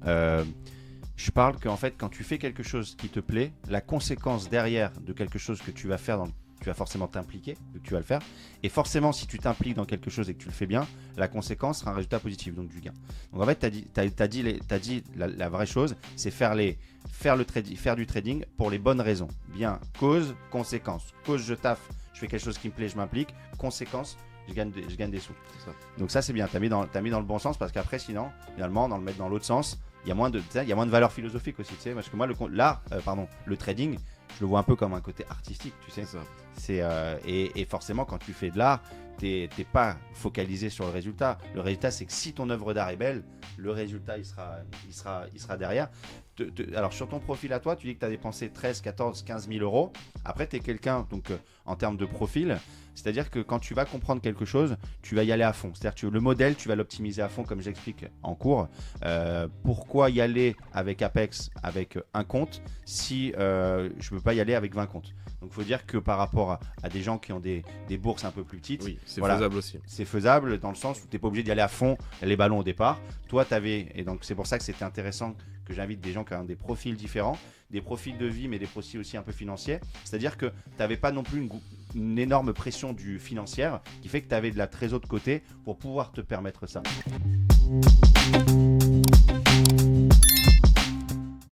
Je parle qu'en fait, quand tu fais quelque chose qui te plaît, la conséquence derrière de quelque chose que tu vas faire, tu vas forcément t'impliquer, que tu vas le faire. Et forcément, si tu t'impliques dans quelque chose et que tu le fais bien, la conséquence sera un résultat positif, donc du gain. Donc en fait, t'as dit la vraie chose, c'est faire du trading pour les bonnes raisons. Bien, cause, conséquence. Cause, je taffe, je fais quelque chose qui me plaît, je m'implique. Conséquence, je gagne des sous. C'est ça. Donc ça, c'est bien. T'as mis dans le bon sens parce qu'après, sinon, finalement, dans le mettre dans l'autre sens, il y a moins de valeur philosophique aussi, tu sais, parce que moi, le trading, je le vois un peu comme un côté artistique, tu sais. C'est ça. Et forcément, quand tu fais de l'art, t'es pas focalisé sur le résultat. Le résultat, c'est que si ton œuvre d'art est belle, le résultat, il sera derrière. Alors, sur ton profil à toi, tu dis que tu as dépensé 13, 14, 15 000 euros. Après, tu es quelqu'un, donc en termes de profil, c'est-à-dire que quand tu vas comprendre quelque chose, tu vas y aller à fond. C'est-à-dire que le modèle, tu vas l'optimiser à fond, comme j'explique en cours. Pourquoi y aller avec Apex, avec un compte, si je ne peux pas y aller avec 20 comptes? Donc, il faut dire que par rapport à des gens qui ont des bourses un peu plus petites, Oui, c'est voilà, faisable aussi. c'est faisable dans le sens où tu n'es pas obligé d'y aller à fond les ballons au départ. Toi, tu avais, et donc c'est pour ça que c'était intéressant que j'invite des gens qui ont des profils différents, des profils de vie, mais des profils aussi un peu financiers. C'est-à-dire que tu n'avais pas non plus une énorme pression financière qui fait que tu avais de la trésor de côté pour pouvoir te permettre ça.